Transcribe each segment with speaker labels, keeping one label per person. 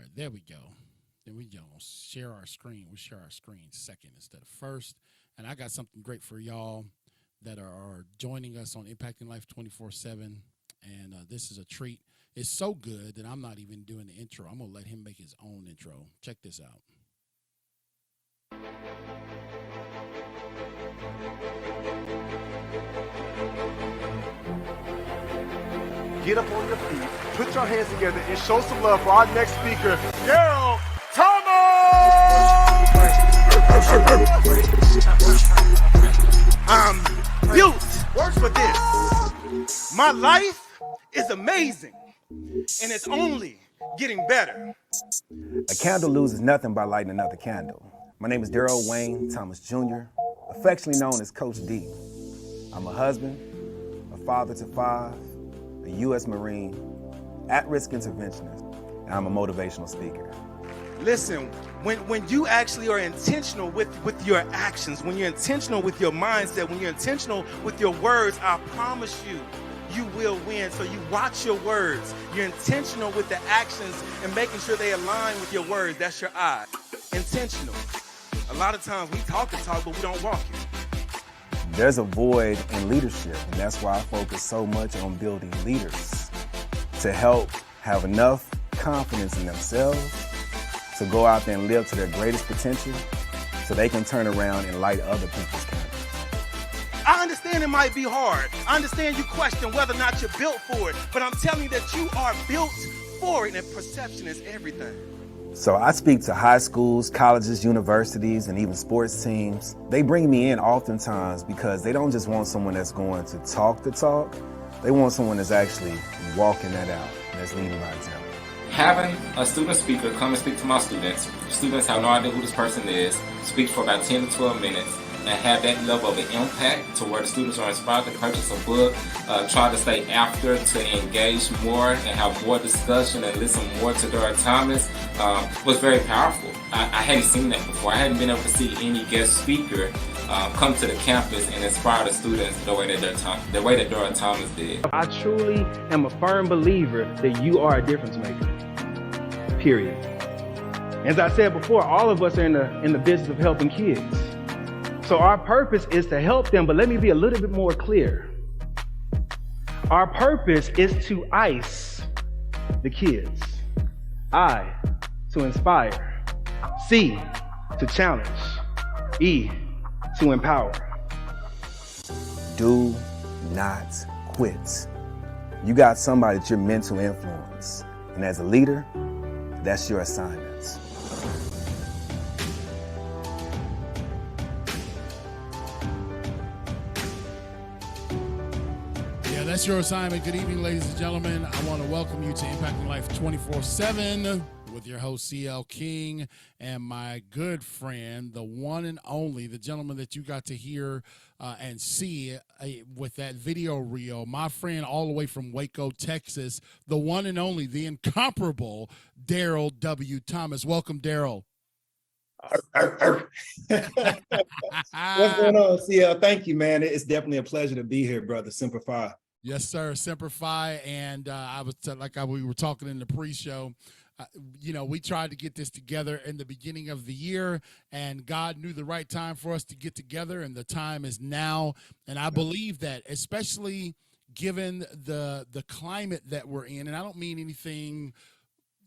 Speaker 1: right, there we go. There we go. Share our screen. We'll share our screen second instead of first. And I got something great for y'all that are joining us on Impacting Life 24/7. And this is a treat. It's so good that I'm not even doing the intro. I'm going to let him make his own intro. Check this out.
Speaker 2: Get up on your feet, put your hands together, and show some love for our next speaker, Darryl Thomas! I'm built for this. My life is amazing, and it's only getting better.
Speaker 3: A candle loses nothing by lighting another candle. My name is Darryl Wayne Thomas Jr., affectionately known as Coach D. I'm a husband, a father to 5, a U.S. Marine, at-risk interventionist, and I'm a motivational speaker.
Speaker 2: Listen, when you actually are intentional with your actions, when you're intentional with your mindset, when you're intentional with your words, I promise you, you will win. So you watch your words. You're intentional with the actions and making sure they align with your words. That's your eye. Intentional. A lot of times we talk the talk, but we don't walk it.
Speaker 3: There's a void in leadership, and that's why I focus so much on building leaders to help have enough confidence in themselves to go out there and live to their greatest potential so they can turn around and light other people's candles.
Speaker 2: I understand it might be hard. I understand you question whether or not you're built for it, but I'm telling you that you are built for it, and perception is everything.
Speaker 3: So I speak to high schools, colleges, universities, and even sports teams. They bring me in oftentimes because they don't just want someone that's going to talk the talk. They want someone that's actually walking that out, and that's leading by example.
Speaker 4: Having a student speaker come and speak to my students have no idea who this person is, speak for about 10 to 12 minutes, and have that level of an impact to where the students are inspired to purchase a book, try to stay after to engage more and have more discussion and listen more to Darryl Thomas was very powerful. I hadn't seen that before. I hadn't been able to see any guest speaker come to the campus and inspire the students the way that Darryl Thomas did.
Speaker 5: I truly am a firm believer that you are a difference maker. Period. As I said before, all of us are in the business of helping kids. So our purpose is to help them, but let me be a little bit more clear. Our purpose is to ice the kids. I, to inspire. C, to challenge. E, to empower.
Speaker 3: Do not quit. You got somebody that you're meant to influence. And as a leader, that's your assignment.
Speaker 1: That's your assignment. Good evening, ladies and gentlemen. I want to welcome you to Impacting Life 24/7 with your host, CL King, and my good friend, the one and only, the gentleman that you got to hear and see with that video reel, my friend all the way from Waco, Texas, the one and only, the incomparable Darryl W. Thomas. Welcome, Darryl.
Speaker 6: What's going on, CL? Thank you, man. It's definitely a pleasure to be here, brother. Semper Fi.
Speaker 1: Yes, sir. Semper Fi. And we were talking in the pre-show. We tried to get this together in the beginning of the year, and God knew the right time for us to get together, and the time is now. And I believe that, especially given the climate that we're in, and I don't mean anything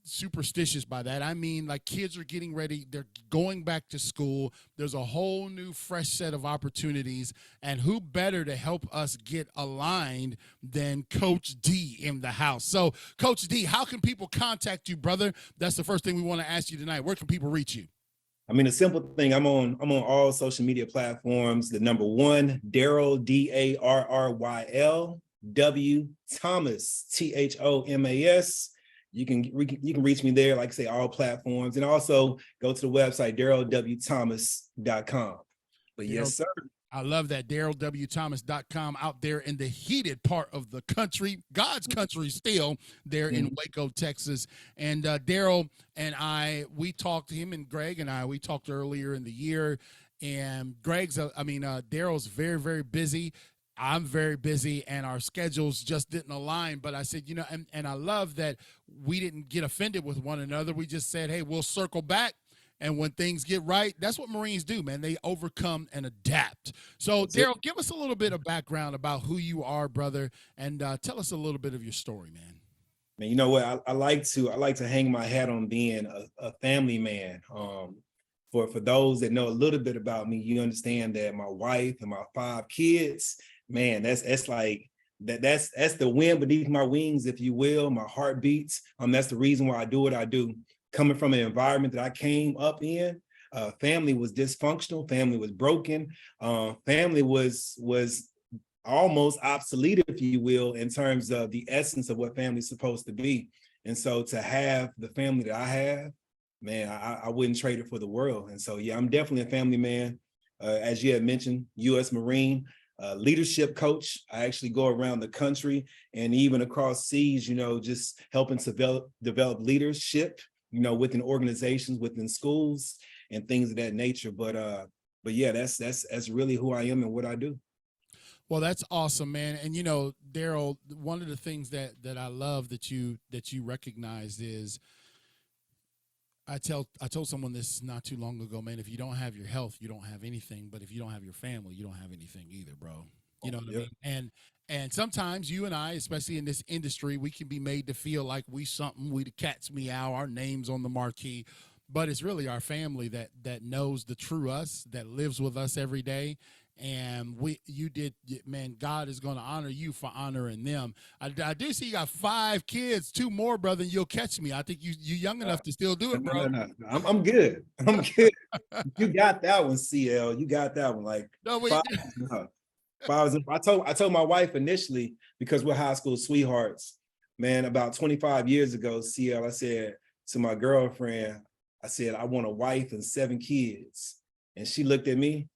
Speaker 1: superstitious by that. I mean, like, kids are getting ready. They're going back to school. There's a whole new fresh set of opportunities, and who better to help us get aligned than Coach D in the house. So, Coach D, how can people contact you, brother? That's the first thing we want to ask you tonight. Where can people reach you?
Speaker 6: I mean, a simple thing. I'm on all social media platforms. The number one, Darryl, DARRYL, W Thomas, THOMAS. You can reach me there, like I say, all platforms, and also go to the website, DarrylWThomas.com. But yes, sir.
Speaker 1: I love that. DarrylWThomas.com, out there in the heated part of the country, God's country still, there in Waco, Texas. And Darryl and I, we talked to him, and Greg and I, we talked earlier in the year. And Darryl's very, very busy. I'm very busy and our schedules just didn't align. But I said, and I love that we didn't get offended with one another. We just said, hey, we'll circle back. And when things get right, that's what Marines do, man. They overcome and adapt. So, Darryl, give us a little bit of background about who you are, brother, and tell us a little bit of your story, man.
Speaker 6: Man, you know what? I like to hang my hat on being a family man. For those that know a little bit about me, you understand that my wife and my 5 kids, man, that's like that's the wind beneath my wings, if you will. My heart beats. That's the reason why I do what I do. Coming from an environment that I came up in, family was dysfunctional, family was broken, family was almost obsolete, if you will, in terms of the essence of what family's supposed to be. And so to have the family that I have, man, I wouldn't trade it for the world. And so, yeah, I'm definitely a family man. As you had mentioned, U.S. Marine, leadership coach. I actually go around the country and even across seas, just helping to develop leadership, within organizations, within schools and things of that nature. But yeah, that's really who I am and what I do.
Speaker 1: Well, that's awesome, man. And Darryl, one of the things that I love that you recognized is I told someone this not too long ago, man, if you don't have your health, you don't have anything. But if you don't have your family, you don't have anything either, bro. You know what I mean? And sometimes you and I, especially in this industry, we can be made to feel like we something, we the cat's meow, our name's on the marquee. But it's really our family that knows the true us, that lives with us every day. And man, God is going to honor you for honoring them. I do see you got 5 kids, 2 more, brother, and you'll catch me. I think you young enough to still do it, bro.
Speaker 6: No. I'm good. I'm good. You got that one, CL. You got that one. Like,
Speaker 1: no, wait.
Speaker 6: 5. I told my wife initially, because we're high school sweethearts, man, about 25 years ago, CL, I said to my girlfriend, I said, I want a wife and 7 kids. And she looked at me.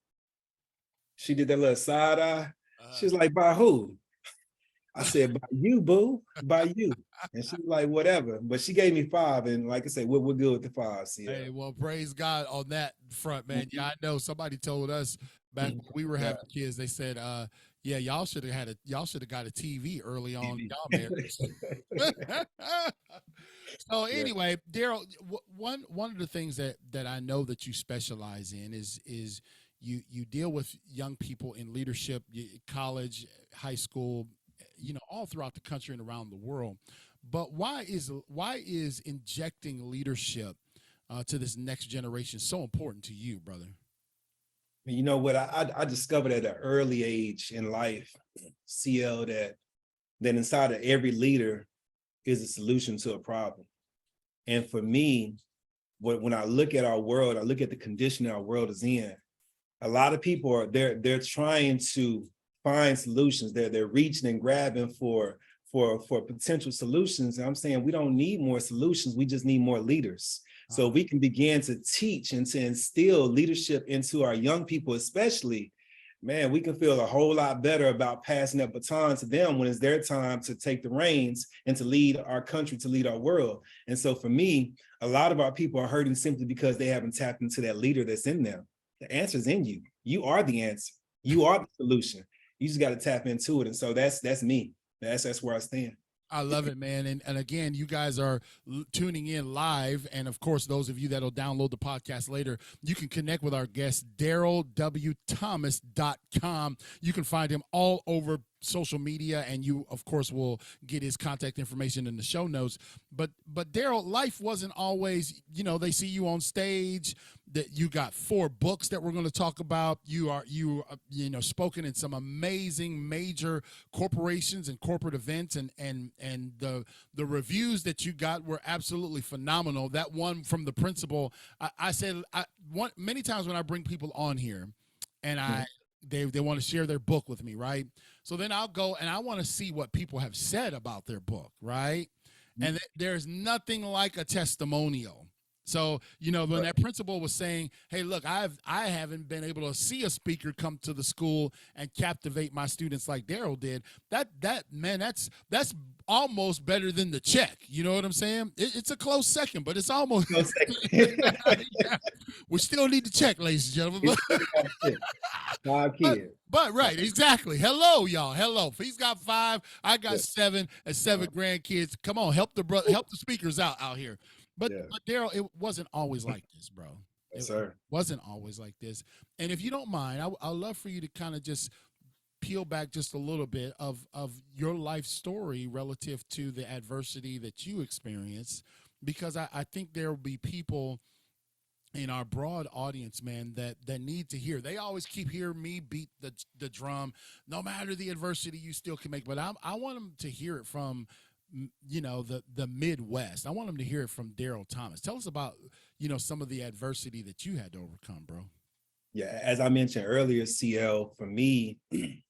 Speaker 6: She did that little side eye. She was like, by who? I said, by you, boo, by you. And she was like, whatever. But she gave me 5. And like I said, we're good with the 5. CL.
Speaker 1: Hey, well, praise God on that front, man. Yeah, I know somebody told us back when we were having kids, they said, yeah, y'all should have got a TV early on. Y'all married. So anyway, Darryl, one of the things that I know that you specialize in is you deal with young people in leadership, college, high school, all throughout the country and around the world. But why is injecting leadership to this next generation so important to you, brother?
Speaker 6: You know what? I discovered at an early age in life, CL, that inside of every leader is a solution to a problem. And for me, when I look at our world, I look at the condition our world is in. A lot of people are they're trying to find solutions. They're reaching and grabbing for potential solutions. And I'm saying we don't need more solutions. We just need more leaders. So we can begin to teach and to instill leadership into our young people, especially, man, we can feel a whole lot better about passing that baton to them when it's their time to take the reins and to lead our country, to lead our world. And so for me, a lot of our people are hurting simply because they haven't tapped into that leader that's in them. The answer's in you. You are the answer. You are the solution. You just got to tap into it. And so that's me. That's where I stand.
Speaker 1: I love it, man. And again, you guys are tuning in live. And of course, those of you that'll download the podcast later, you can connect with our guest, DarrylWThomas.com. You can find him all over social media, and you, of course, will get his contact information in the show notes. But Darryl, life wasn't always, they see you on stage, that you got 4 books that we're going to talk about. You spoken in some amazing major corporations and corporate events, and the reviews that you got were absolutely phenomenal. That one from the principal, I said many times when I bring people on here, and they want to share their book with me, right? So then I'll go and I want to see what people have said about their book, right? And there's nothing like a testimonial. So, you know, when that principal was saying, hey, look, I haven't been able to see a speaker come to the school and captivate my students like Darryl did, that's almost better than the check. You know what I'm saying? It's a close second, but it's almost yeah. We still need to check, ladies and gentlemen.
Speaker 6: 5 kids.
Speaker 1: But right, exactly. Hello, y'all. Hello. If he's got 5, I got 7, and 7 grandkids. Come on, help the speakers out here. But Darryl, it wasn't always like this, bro.
Speaker 6: Yes, sir.
Speaker 1: Wasn't always like this. And if you don't mind, I'd love for you to kind of just peel back just a little bit of your life story relative to the adversity that you experienced, because I think there will be people in our broad audience, man, that need to hear. They always keep hearing me beat the drum. No matter the adversity, you still can make. But I want them to hear it from, you know, the Midwest. I want them to hear it from Darryl Thomas. Tell us about, you know, some of the adversity that you had to overcome, bro.
Speaker 6: Yeah, as I mentioned earlier, CL, for me,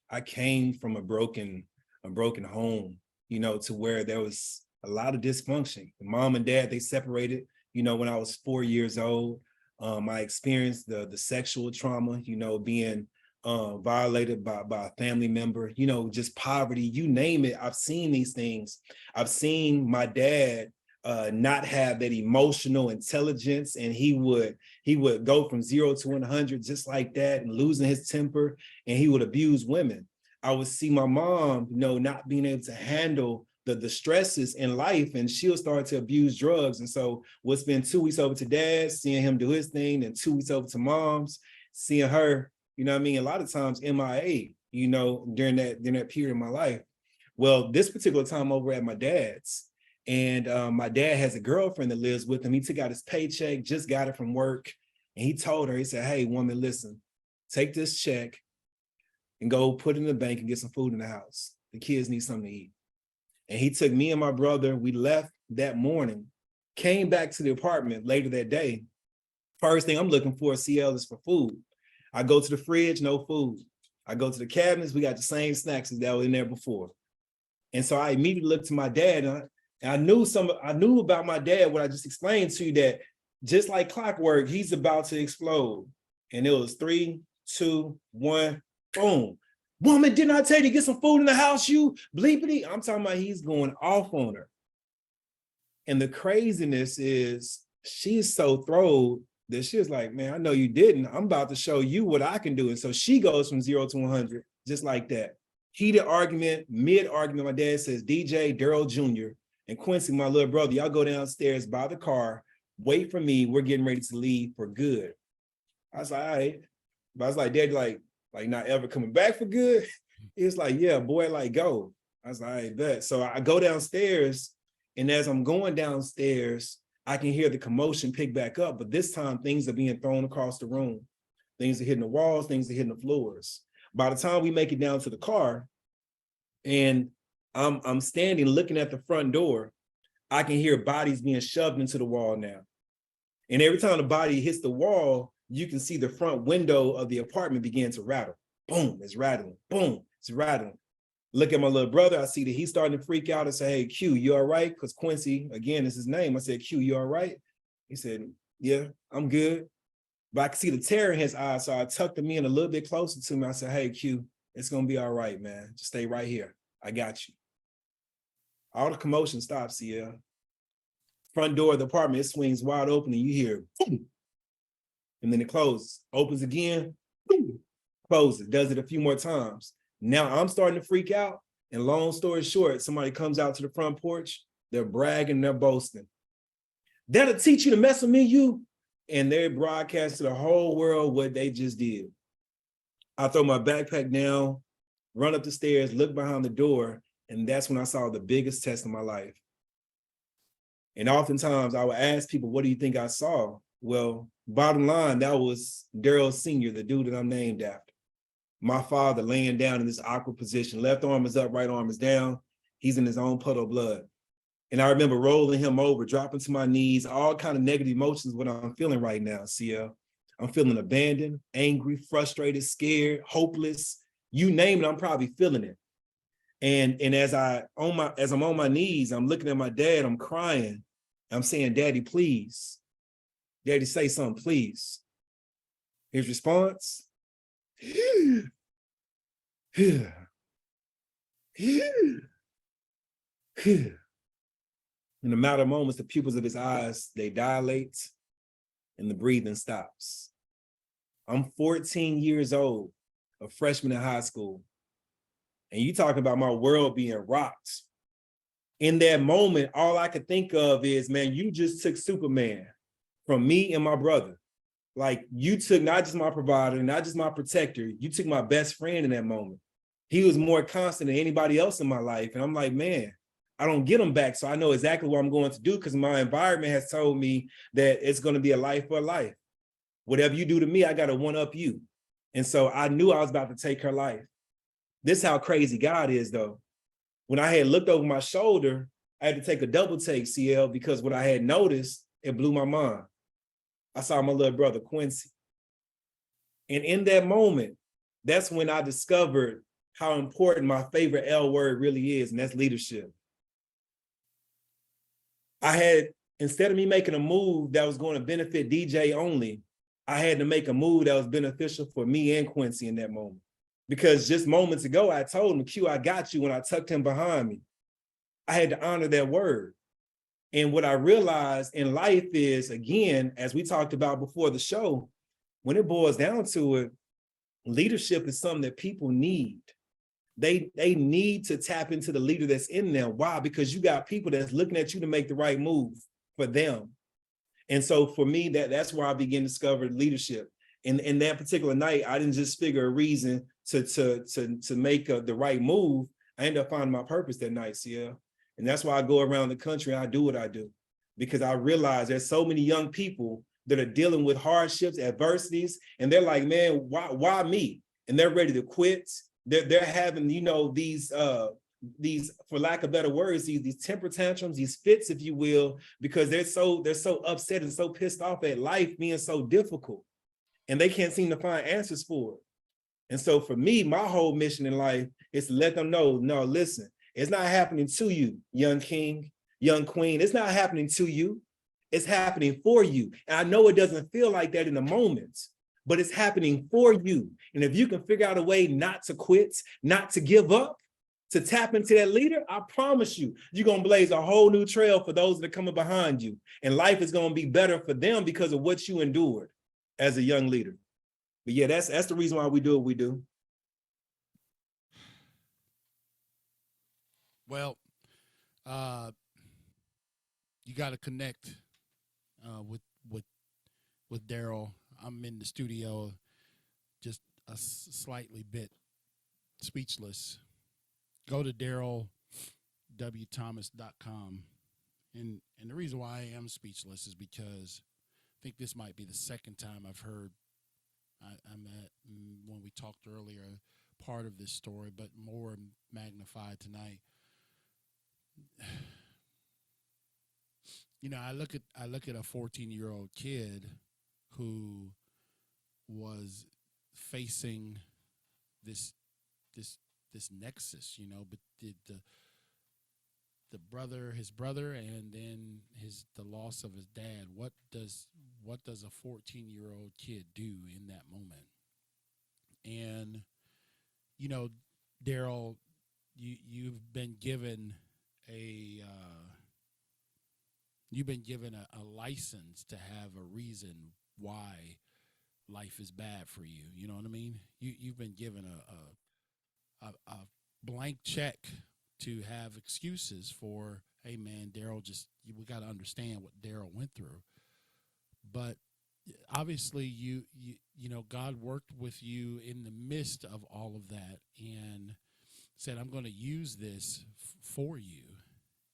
Speaker 6: I came from a broken home, you know, to where there was a lot of dysfunction. Mom and dad, they separated, you know, when I was 4 years old. I experienced the sexual trauma, you know, being violated by a family member, you know, just poverty, you name it. I've seen these things. I've seen my dad not have that emotional intelligence, and he would go from 0 to 100 just like that, and losing his temper, and he would abuse women. I would see my mom, you know, not being able to handle the stresses in life, and she'll start to abuse drugs. And so we'll spend 2 weeks over to dad, seeing him do his thing, and 2 weeks over to mom's, seeing her, you know what I mean, a lot of times MIA, you know, during that period of my life. Well, this particular time over at my dad's, and my dad has a girlfriend that lives with him. He took out his paycheck, just got it from work, and he told her, he said, hey, woman, listen, take this check and go put it in the bank and get some food in the house. The kids need something to eat. And he took me and my brother, we left that morning, came back to the apartment later that day. First thing I'm looking for, CL, is for food. I go to the fridge, no food. I go to the cabinets, we got the same snacks as that were in there before. And so I immediately looked to my dad, and I knew about my dad, what I just explained to you, that just like clockwork, he's about to explode. And it was 3, 2, 1, boom. Woman, didn't I tell you to get some food in the house, you bleepity? I'm talking about he's going off on her. And the craziness is she's so thrilled that she was like, man, I know you didn't. I'm about to show you what I can do. And so she goes from 0 to 100, just like that. Heated argument, mid-argument, my dad says, DJ, Darryl Jr., and Quincy, my little brother, y'all go downstairs by the car, wait for me, we're getting ready to leave for good. I was like, all right. But I was like, Dad, like not ever coming back for good? He was like, yeah, boy, like go. I was like, all right, bet. So I go downstairs, and as I'm going downstairs, I can hear the commotion pick back up, but this time things are being thrown across the room. Things are hitting the walls, things are hitting the floors. By the time we make it down to the car, and I'm standing looking at the front door, I can hear bodies being shoved into the wall now. And every time the body hits the wall, you can see the front window of the apartment begin to rattle. Boom, it's rattling. Boom, it's rattling. Look at my little brother. I see that he's starting to freak out and say, hey, Q, you all right? Because Quincy, again, is his name. I said, Q, you all right? He said, yeah, I'm good. But I could see the terror in his eyes. So I tucked him in a little bit closer to me. I said, hey, Q, it's going to be all right, man. Just stay right here. I got you. All the commotion stops, CL. Front door of the apartment, it swings wide open, and you hear, boom, and then it closes. Opens again, boom, closes. Does it a few more times. Now I'm starting to freak out, and long story short, somebody comes out to the front porch, they're bragging, they're boasting. That'll teach you to mess with me, you. And they broadcast to the whole world what they just did. I throw my backpack down, run up the stairs, look behind the door, and that's when I saw the biggest test of my life. And oftentimes I would ask people, what do you think I saw? Well, bottom line, that was Darryl Sr., the dude that I'm named after. My father laying down in this awkward position. Left arm is up, right arm is down. He's in his own puddle of blood. And I remember rolling him over, dropping to my knees, all kind of negative emotions, what I'm feeling right now, CL. I'm feeling abandoned, angry, frustrated, scared, hopeless. You name it, I'm probably feeling it. And as I'm on my knees, I'm looking at my dad, I'm crying. I'm saying, Daddy, please, Daddy, say something, please. His response, in a matter of moments, the pupils of his eyes, they dilate and the breathing stops. I'm 14 years old, a freshman in high school. And you talking about my world being rocked. In that moment, all I could think of is, man, you just took Superman from me and my brother. Like, you took not just my provider, not just my protector, you took my best friend in that moment. He was more constant than anybody else in my life. And I'm like, man, I don't get him back. So I know exactly what I'm going to do because my environment has told me that it's going to be a life for a life. Whatever you do to me, I got to one-up you. And so I knew I was about to take her life. This is how crazy God is, though. When I had looked over my shoulder, I had to take a double take, CL, because what I had noticed, it blew my mind. I saw my little brother, Quincy. And in that moment, that's when I discovered how important my favorite L word really is, and that's leadership. I had, instead of me making a move that was going to benefit DJ only, I had to make a move that was beneficial for me and Quincy in that moment. Because just moments ago, I told him, Q, I got you, when I tucked him behind me. I had to honor that word. And what I realized in life is, again, as we talked about before the show, when it boils down to it, leadership is something that people need. They need to tap into the leader that's in them. Why? Because you got people that's looking at you to make the right move for them. And so for me, that's where I began to discover leadership. In that particular night, I didn't just figure a reason to make the right move. I ended up finding my purpose that night, CL. And that's why I go around the country and I do what I do, because I realize there's so many young people that are dealing with hardships, adversities, and they're like, man, why me? And they're ready to quit. They're having, these, for lack of better words, these temper tantrums, these fits, if you will, because they're so upset and so pissed off at life being so difficult, and they can't seem to find answers for it. And so for me, my whole mission in life is to let them know, no, listen, it's not happening to you, young king, young queen. It's not happening to you. It's happening for you. And I know it doesn't feel like that in the moment, but it's happening for you. And if you can figure out a way not to quit, not to give up, to tap into that leader, I promise you, you're going to blaze a whole new trail for those that are coming behind you. And life is going to be better for them because of what you endured as a young leader. But yeah, that's the reason why we do what we do.
Speaker 1: Well, you got to connect with Darryl. I'm in the studio, just a slightly bit speechless. Go to darrylwthomas.com. And the reason why I am speechless is because I think this might be the second time I've heard, I'm at, when we talked earlier, part of this story, but more magnified tonight. I look at a 14-year-old kid who was facing this nexus, but his brother, and then the loss of his dad. What does a 14-year-old kid do in that moment? And Darryl, you've been given a license to have a reason why life is bad for you. You know what I mean? You've been given a blank check to have excuses for, hey man, Darryl, we got to understand what Darryl went through. But obviously you God worked with you in the midst of all of that and said, I'm going to use this for you.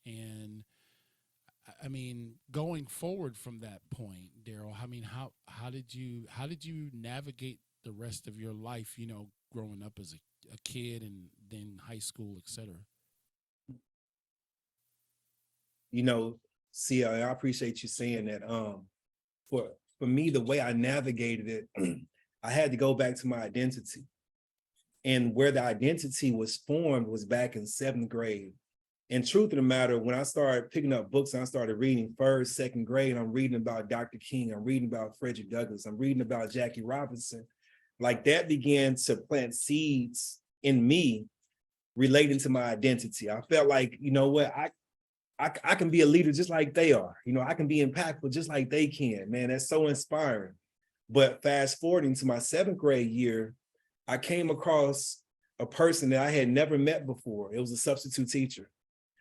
Speaker 1: And I mean, going forward from that point, Darryl, I mean, how did you navigate the rest of your life, growing up as a kid and then high school, et cetera?
Speaker 6: See, I appreciate you saying that. For me, the way I navigated it, I had to go back to my identity. And where the identity was formed was back in 7th grade. And truth of the matter, when I started picking up books and I started reading first, second grade, I'm reading about Dr. King, I'm reading about Frederick Douglass, I'm reading about Jackie Robinson, like that began to plant seeds in me relating to my identity. I felt like, you know what, I can be a leader just like they are. You know, I can be impactful just like they can. Man, that's so inspiring. But fast forwarding to my 7th grade year, I came across a person that I had never met before. It was a substitute teacher.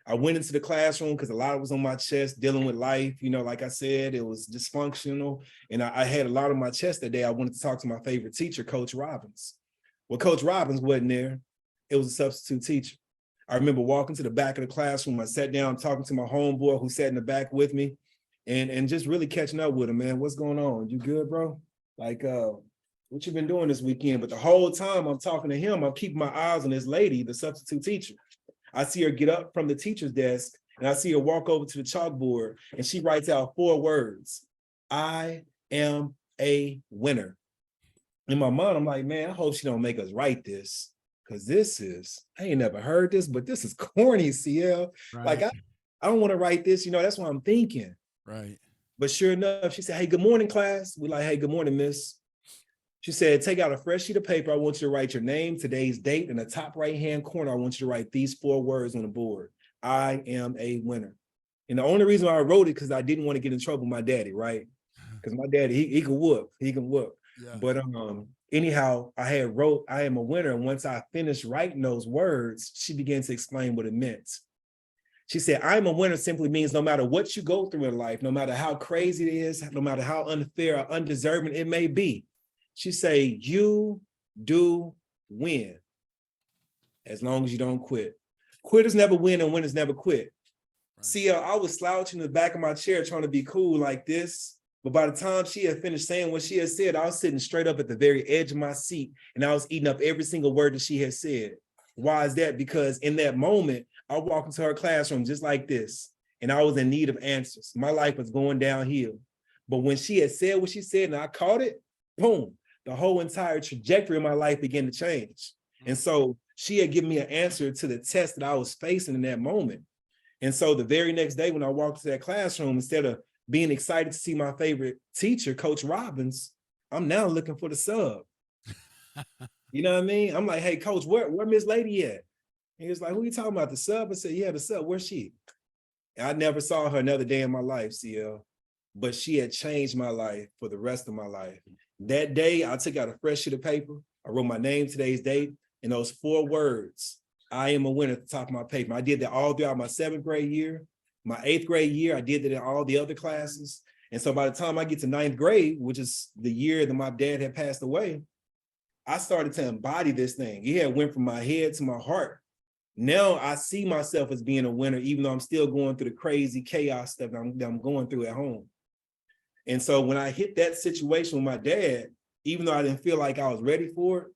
Speaker 6: I went into the classroom because a lot was on my chest dealing with life. You know, like I said, it was dysfunctional. And I had a lot on my chest that day. I wanted to talk to my favorite teacher, Coach Robbins. Well, Coach Robbins wasn't there. It was a substitute teacher. I remember walking to the back of the classroom. I sat down talking to my homeboy who sat in the back with me and just really catching up with him, man. What's going on? You good, bro? Like, what you been doing this weekend? But the whole time I'm talking to him, I'm keeping my eyes on this lady, the substitute teacher. I see her get up from the teacher's desk and I see her walk over to the chalkboard and she writes out 4 words. I am a winner. In my mind, I'm like, man, I hope she don't make us write this. Cause I ain't never heard this, but this is corny, CL.
Speaker 1: Right.
Speaker 6: Like, I don't want to write this, you know, that's what I'm thinking.
Speaker 1: Right.
Speaker 6: But sure enough, she said, hey, good morning, class. We're like, hey, good morning, miss. She said, take out a fresh sheet of paper. I want you to write your name, today's date. In the top right-hand corner, I want you to write these 4 words on the board. I am a winner. And the only reason why I wrote it, because I didn't want to get in trouble with my daddy, right? Because my daddy, he can whoop. He can whoop.
Speaker 1: Yeah.
Speaker 6: But anyhow, I had wrote, I am a winner. And once I finished writing those words, she began to explain what it meant. She said, I'm a winner simply means no matter what you go through in life, no matter how crazy it is, no matter how unfair or undeserving it may be, she say, you do win as long as you don't quit. Quitters never win and winners never quit. Right. See, I was slouching in the back of my chair trying to be cool like this. But by the time she had finished saying what she had said, I was sitting straight up at the very edge of my seat and I was eating up every single word that she had said. Why is that? Because in that moment, I walked into her classroom just like this and I was in need of answers. My life was going downhill. But when she had said what she said and I caught it, boom, the whole entire trajectory of my life began to change. And so she had given me an answer to the test that I was facing in that moment. And so the very next day when I walked to that classroom, instead of being excited to see my favorite teacher, Coach Robbins, I'm now looking for the sub. You know what I mean? I'm like, hey, Coach, where Miss Lady at? He was like, who you talking about, the sub? I said, yeah, the sub, where's she? And I never saw her another day in my life, CL, but she had changed my life for the rest of my life. That day, I took out a fresh sheet of paper. I wrote my name, today's date, and those 4 words, I am a winner, at the top of my paper. I did that all throughout my 7th grade year. My 8th grade year, I did that in all the other classes. And so by the time I get to 9th grade, which is the year that my dad had passed away, I started to embody this thing. It had went from my head to my heart. Now I see myself as being a winner, even though I'm still going through the crazy chaos stuff that I'm going through at home. And so when I hit that situation with my dad, even though I didn't feel like I was ready for it,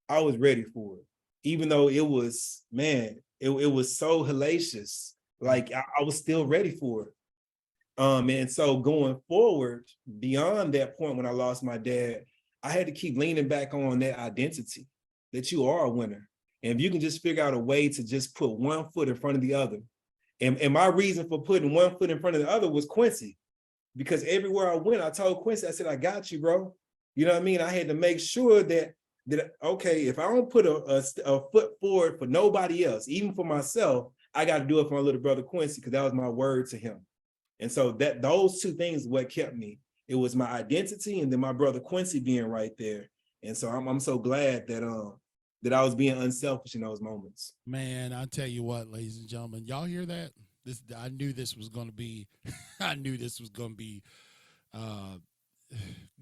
Speaker 6: I was ready for it. Even though it was, man, it was so hellacious. Like I was still ready for it. And so going forward, beyond that point when I lost my dad, I had to keep leaning back on that identity, that you are a winner. And if you can just figure out a way to just put one foot in front of the other. And my reason for putting one foot in front of the other was Quincy. Because everywhere I went, I told Quincy, I said, I got you, bro. You know what I mean? I had to make sure that okay, if I don't put a foot forward for nobody else, even for myself, I got to do it for my little brother Quincy, because that was my word to him. And so those 2 things what kept me. It was my identity and then my brother Quincy being right there. And so I'm so glad that I was being unselfish in those moments.
Speaker 1: Man, I tell you what, ladies and gentlemen, y'all hear that? I knew this was going to be,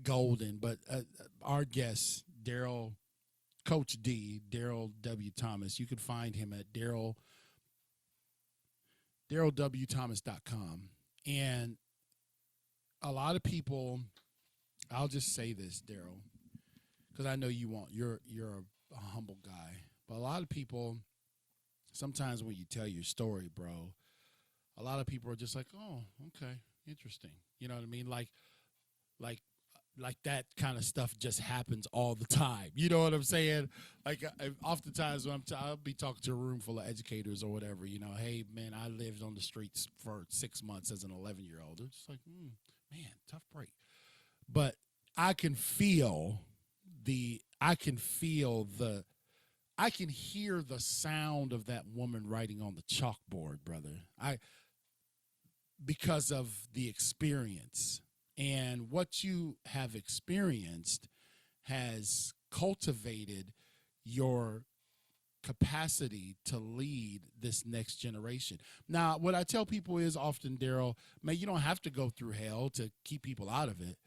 Speaker 1: golden. But our guest, Darryl, Coach D, Darryl W. Thomas, you can find him at DarrylWThomas.com. And a lot of people, I'll just say this, Darryl, because I know you're a humble guy, but a lot of people, sometimes when you tell your story, bro, a lot of people are just like, oh, okay, interesting. You know what I mean? Like like that kind of stuff just happens all the time. You know what I'm saying? Like oftentimes when I'll be talking to a room full of educators or whatever, you know, hey man, I lived on the streets for 6 months as an 11-year-old. It's like, man, tough break. But I can feel I can hear the sound of that woman writing on the chalkboard, brother. Because of the experience. And what you have experienced has cultivated your capacity to lead this next generation. Now, what I tell people is often, Darryl, man, you don't have to go through hell to keep people out of it.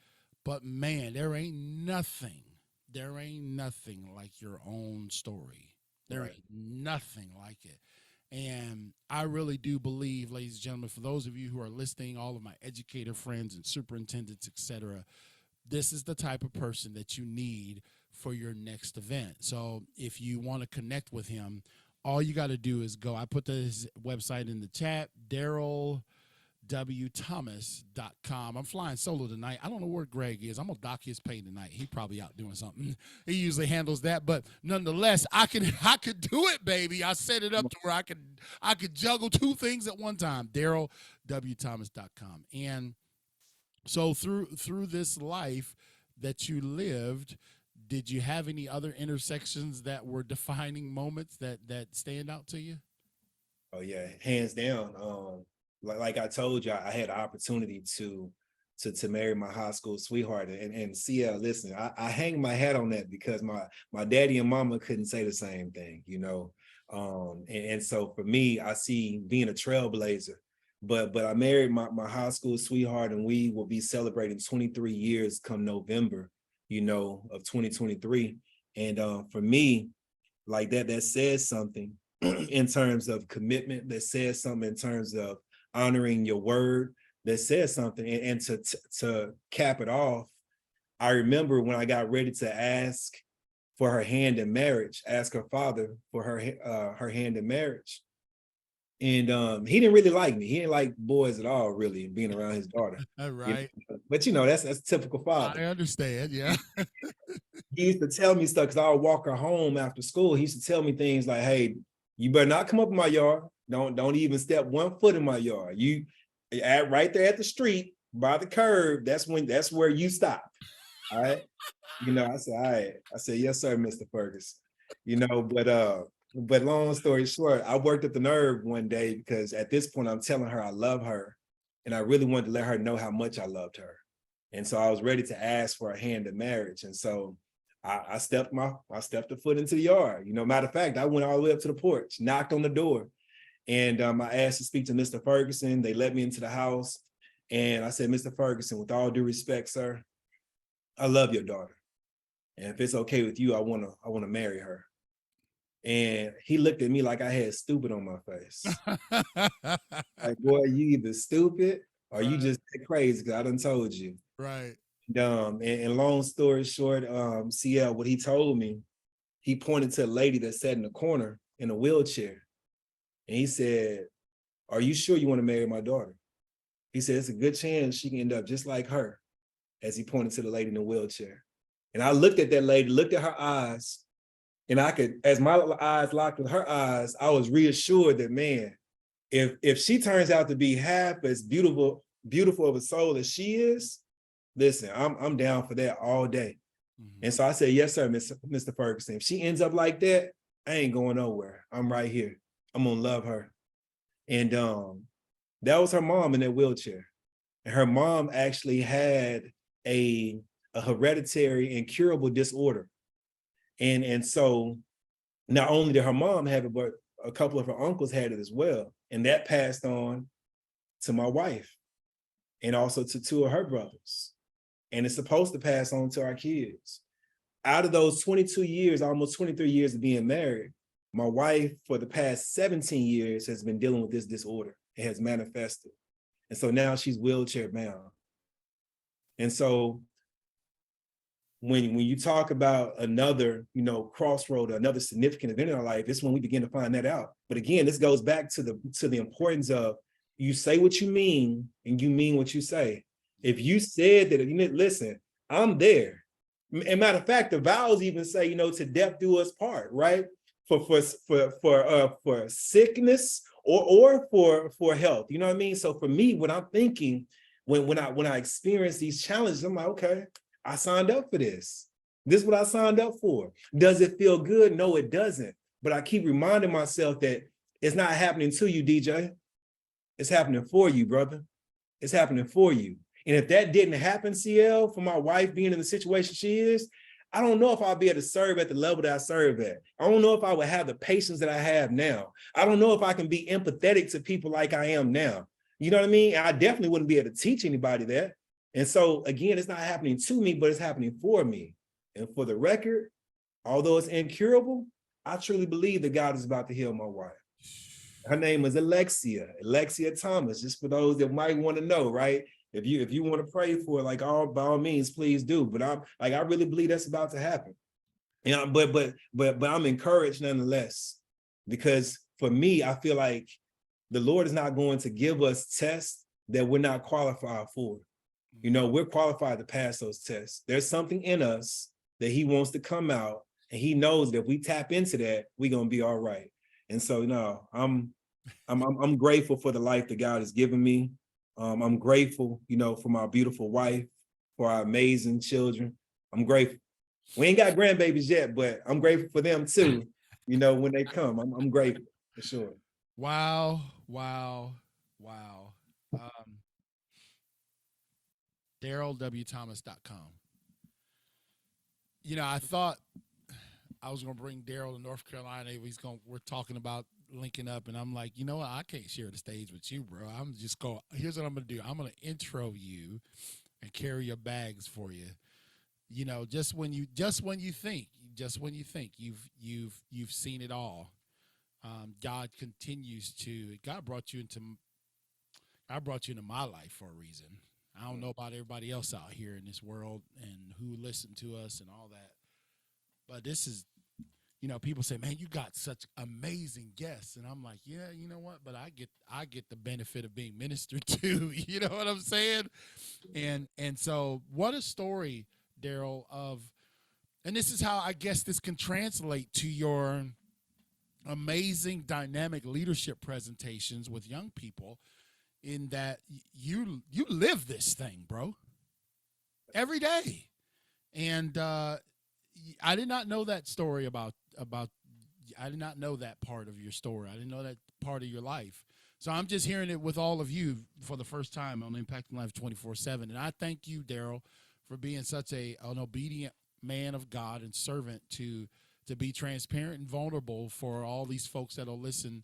Speaker 1: But man, there ain't nothing like your own story. There ain't nothing like it. And I really do believe, ladies and gentlemen, for those of you who are listening, all of my educator friends and superintendents, etc., this is the type of person that you need for your next event. So if you want to connect with him, all you got to do is go. I put his website in the chat, DarrylWThomas.com. I'm flying solo tonight. I don't know where Greg is. I'm going to dock his pay tonight. He probably out doing something. He usually handles that, but nonetheless, I could do it, baby. I set it up to where I could juggle two things at one time. DarrylWThomas.com. And so through this life that you lived, did you have any other intersections that were defining moments that stand out to you?
Speaker 6: Oh yeah, hands down. Like I told you, I had the opportunity to marry my high school sweetheart. And CL, listen, I hang my hat on that because my daddy and mama couldn't say the same thing, you know. And so for me, I see being a trailblazer. But I married my high school sweetheart, and we will be celebrating 23 years come November, you know, of 2023. And for me, like that says something in terms of commitment, that says something in terms of honoring your word, that says something. And to cap it off, I remember when I got ready to ask for her hand in marriage, ask her father for her hand in marriage. And he didn't really like me. He didn't like boys at all, really, being around his daughter.
Speaker 1: Right.
Speaker 6: You know? But you know, that's typical father.
Speaker 1: I understand, yeah.
Speaker 6: He used to tell me stuff because I would walk her home after school. He used to tell me things like, hey, you better not come up in my yard. Don't even step 1 foot in my yard. You right there at the street by the curb, that's where you stop. All right. You know, I said, all right. I said, yes, sir, Mr. Ferguson. You know, but long story short, I worked at the nerve one day because at this point I'm telling her I love her, and I really wanted to let her know how much I loved her. And so I was ready to ask for a hand in marriage. And so I stepped a foot into the yard. You know, matter of fact, I went all the way up to the porch, knocked on the door, and I asked to speak to Mr. Ferguson. They let me into the house, and I said, Mr. Ferguson, with all due respect, sir, I love your daughter, and if it's okay with you, I want to marry her. And he looked at me like I had stupid on my face. Like, boy, you either stupid or you just crazy because I done told you.
Speaker 1: Right.
Speaker 6: And long story short, CL, what he told me, he pointed to a lady that sat in the corner in a wheelchair. And he said, are you sure you want to marry my daughter? He said, it's a good chance she can end up just like her, as he pointed to the lady in the wheelchair. And I looked at that lady, looked at her eyes, and I could, as my eyes locked with her eyes, I was reassured that, man, if she turns out to be half as beautiful of a soul as she is, listen, I'm down for that all day. Mm-hmm. And so I said, yes, sir, Mr. Ferguson. If she ends up like that, I ain't going nowhere. I'm right here. I'm gonna love her. And that was her mom in that wheelchair. And her mom actually had a hereditary incurable disorder. And so not only did her mom have it, but a couple of her uncles had it as well. And that passed on to my wife and also to 2 of her brothers. And it's supposed to pass on to our kids. Out of those 22 years, almost 23 years of being married, my wife for the past 17 years has been dealing with this disorder. It has manifested. And so now she's wheelchair bound. And so when you talk about another, crossroad, another significant event in our life, it's when we begin to find that out. But again, this goes back to the importance of you say what you mean and you mean what you say. If you said that, listen, I'm there. And matter of fact, the vows even say, you know, to death do us part, right? For sickness or for health. You know what I mean? So for me, what I'm thinking when I experience these challenges, I'm like, okay, I signed up for this. This is what I signed up for. Does it feel good? No, it doesn't. But I keep reminding myself that it's not happening to you, DJ. It's happening for you, brother. It's happening for you. And if that didn't happen, CL, for my wife being in the situation she is, I don't know if I'll be able to serve at the level that I serve at. I don't know if I would have the patience that I have now. I don't know if I can be empathetic to people like I am now. You know what I mean? I definitely wouldn't be able to teach anybody that. And so, again, it's not happening to me, but it's happening for me. And for the record, although it's incurable, I truly believe that God is about to heal my wife. Her name is Alexia Thomas, just for those that might want to know, right? If you want to pray for it, like by all means, please do. But I really believe that's about to happen. And but I'm encouraged nonetheless, because for me, I feel like the Lord is not going to give us tests that we're not qualified for. You know, we're qualified to pass those tests. There's something in us that He wants to come out, and He knows that if we tap into that, we're gonna be all right. And so, no, I'm grateful for the life that God has given me. I'm grateful, you know, for my beautiful wife, for our amazing children. I'm grateful. We ain't got grandbabies yet, but I'm grateful for them too. You know, when they come, I'm grateful for sure.
Speaker 1: Wow. DarrylWThomas.com. You know, I thought I was gonna bring Darryl to North Carolina. We're talking about linking up, and I'm like, you know what? I can't share the stage with you, bro. I'm just going. Here's what I'm gonna do. I'm gonna intro you and carry your bags for you. You know, just when you think you've seen it all. God brought you into my life for a reason. I don't know about everybody else out here in this world and who listened to us and all that, but this is, you know, people say, man, you got such amazing guests. And I'm like, yeah, you know what? But I get the benefit of being ministered to, you know what I'm saying? And so what a story, Darryl, and this is how I guess this can translate to your amazing dynamic leadership presentations with young people, in that you live this thing, bro, every day. And I did not know that story about I did not know that part of your story. I didn't know that part of your life. So I'm just hearing it with all of you for the first time on Impacting Life 24/7. And I thank you, Darryl, for being such an obedient man of God and servant to be transparent and vulnerable for all these folks that'll listen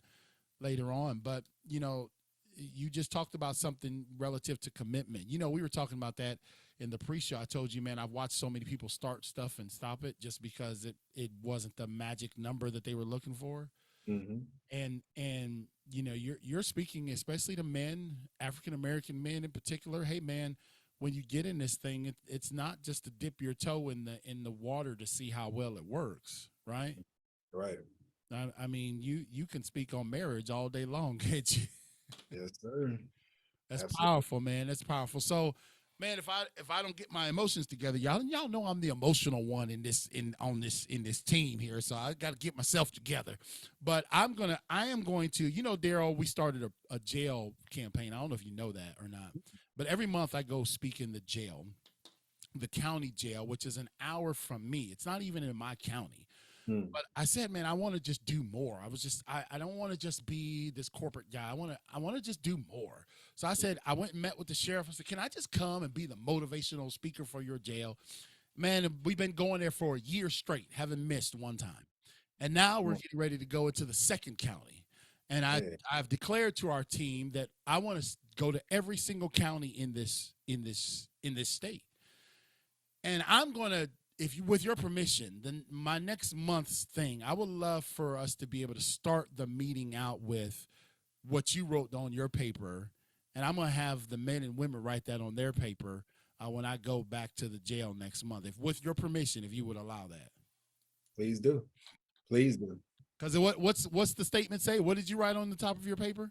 Speaker 1: later on. But, you know, you just talked about something relative to commitment. You know, we were talking about that in the pre-show. I told you, man, I've watched so many people start stuff and stop it just because it wasn't the magic number that they were looking for.
Speaker 6: Mm-hmm.
Speaker 1: And you know, you're speaking especially to men, African American men in particular. Hey, man, when you get in this thing, it's not just to dip your toe in the water to see how well it works, right?
Speaker 6: Right.
Speaker 1: I mean, you can speak on marriage all day long, can't you?
Speaker 6: Yes, sir.
Speaker 1: That's
Speaker 6: Absolutely.
Speaker 1: powerful, man. That's powerful. So, man, if I don't get my emotions together, y'all know I'm the emotional one in this team here. So I got to get myself together. But I am going to, you know, Darryl, we started a jail campaign. I don't know if you know that or not, but every month I go speak in the jail, the county jail, which is an hour from me. It's not even in my county. But I said, man, I want to just do more. I don't want to just be this corporate guy. I want to just do more. So I said, I went and met with the sheriff. I said, can I just come and be the motivational speaker for your jail? Man, we've been going there for a year straight, haven't missed one time. And now we're getting ready to go into the second county. And I've declared to our team that I want to go to every single county in this state. And I'm going to, with your permission, then my next month's thing, I would love for us to be able to start the meeting out with what you wrote on your paper, and I'm going to have the men and women write that on their paper when I go back to the jail next month. With your permission, if you would allow that.
Speaker 6: Please do. Please do.
Speaker 1: Because what's the statement say? What did you write on the top of your paper?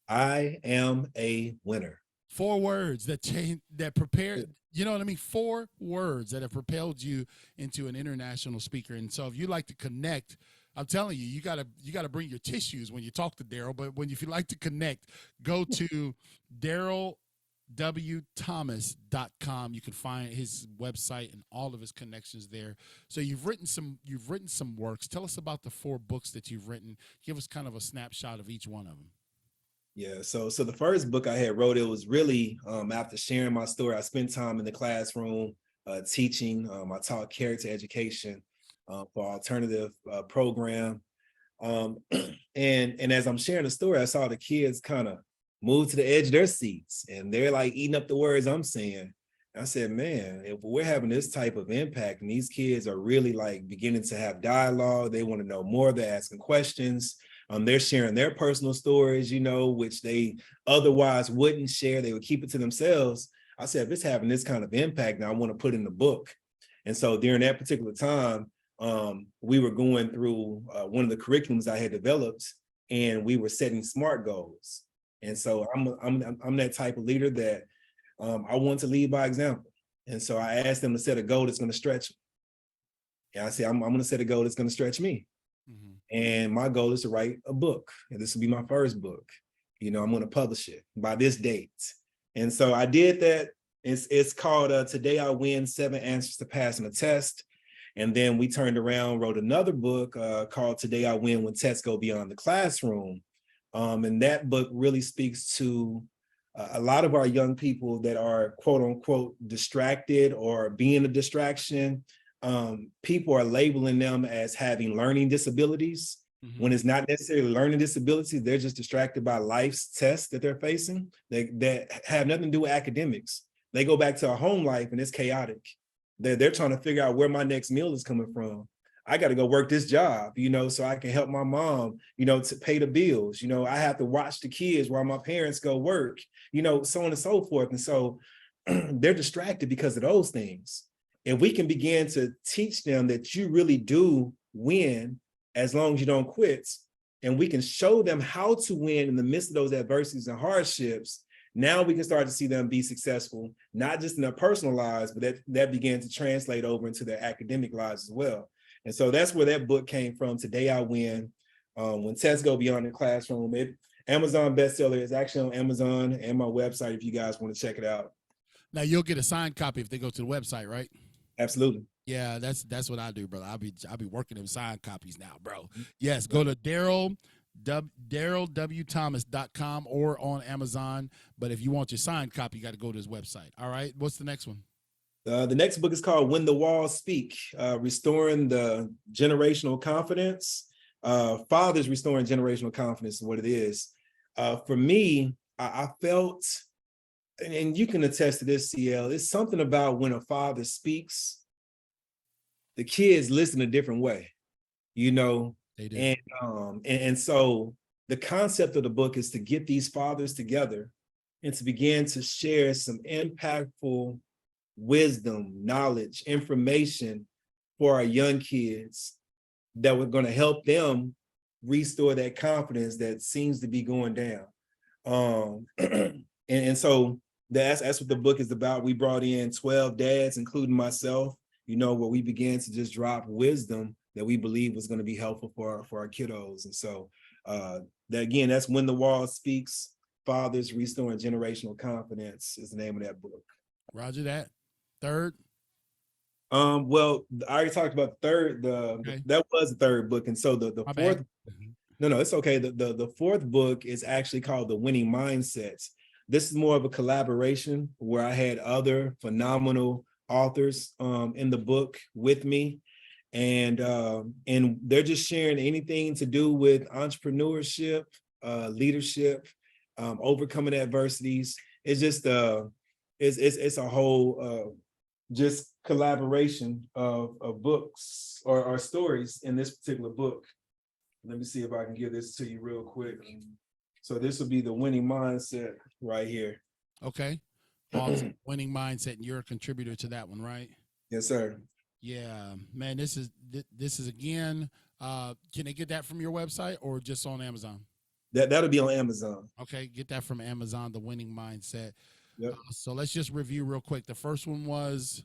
Speaker 6: I am a winner.
Speaker 1: 4 words that change, that prepare, you know what I mean? 4 words that have propelled you into an international speaker. And so if you like to connect, I'm telling you, you gotta bring your tissues when you talk to Darryl. But if you like to connect, go to DarrylWThomas.com. You can find his website and all of his connections there. So you've written some works. Tell us about the 4 books that you've written. Give us kind of a snapshot of each one of them.
Speaker 6: Yeah, so the first book I had wrote, it was really after sharing my story. I spent time in the classroom teaching. I taught character education for alternative program. And as I'm sharing the story, I saw the kids kind of move to the edge of their seats, and they're like eating up the words I'm saying. I said, man, if we're having this type of impact and these kids are really like beginning to have dialogue, they want to know more, they're asking questions. They're sharing their personal stories, you know, which they otherwise wouldn't share. They would keep it to themselves. I said, if it's having this kind of impact, now I want to put in the book. And so during that particular time, we were going through one of the curriculums I had developed, and we were setting SMART goals. And so I'm that type of leader that I want to lead by example. And so I asked them to set a goal that's going to stretch me. And I said, I'm going to set a goal that's going to stretch me. Mm-hmm. And my goal is to write a book. And this will be my first book. You know, I'm going to publish it by this date. And so I did that. It's called Today I Win 7 Answers to Passing a Test. And then we turned around, wrote another book called Today I Win When Tests Go Beyond the Classroom. And that book really speaks to a lot of our young people that are quote unquote distracted or being a distraction. People are labeling them as having learning disabilities, mm-hmm. when it's not necessarily learning disabilities. They're just distracted by life's tests that they're facing that have nothing to do with academics. They go back to a home life and it's chaotic. They're trying to figure out where my next meal is coming from. I got to go work this job, you know, so I can help my mom, you know, to pay the bills. You know, I have to watch the kids while my parents go work, you know, so on and so forth. And so they're distracted because of those things. And we can begin to teach them that you really do win as long as you don't quit. And we can show them how to win in the midst of those adversities and hardships. Now we can start to see them be successful, not just in their personal lives, but that began to translate over into their academic lives as well. And so that's where that book came from. Today I Win, When Tests Go Beyond the Classroom. Amazon bestseller. Is actually on Amazon and my website if you guys want to check it out.
Speaker 1: Now you'll get a signed copy if they go to the website, right?
Speaker 6: Absolutely.
Speaker 1: Yeah, that's what I do, brother. I'll be working them signed copies now, bro. Yes, go to DarrylWThomas.com or on Amazon. But if you want your signed copy, you got to go to his website. All right. What's the next one?
Speaker 6: The next book is called When the Walls Speak, Restoring the Generational Confidence. Fathers Restoring Generational Confidence is what it is. For me, I felt, and you can attest to this, CL, it's something about when a father speaks, the kids listen a different way, you know? They do. And so the concept of the book is to get these fathers together and to begin to share some impactful wisdom, knowledge, information for our young kids that were going to help them restore that confidence that seems to be going down. And so that's what the book is about. We brought in 12 dads, including myself, you know, where we began to just drop wisdom that we believe was going to be helpful for our kiddos. And so that's When the Wall Speaks, Fathers Restoring Generational Confidence is the name of that book.
Speaker 1: Roger that. Third?
Speaker 6: Well, I already talked about the third. That was the third book. And so the fourth, no, it's okay. The fourth book is actually called The Winning Mindsets. This is more of a collaboration where I had other phenomenal authors in the book with me. And they're just sharing anything to do with entrepreneurship, leadership, overcoming adversities. It's just it's a whole just collaboration of books or stories in this particular book. Let me see if I can give this to you real quick. So this will be The Winning Mindset right here. Okay.
Speaker 1: Awesome. Winning Mindset, and you're a contributor to that one, right?
Speaker 6: Yes, sir.
Speaker 1: Yeah, man, this is again, can they get that from your website or just on Amazon?
Speaker 6: That'll be on Amazon.
Speaker 1: Okay, get that from Amazon, The Winning Mindset.
Speaker 6: Yep.
Speaker 1: So let's just review real quick. The first one was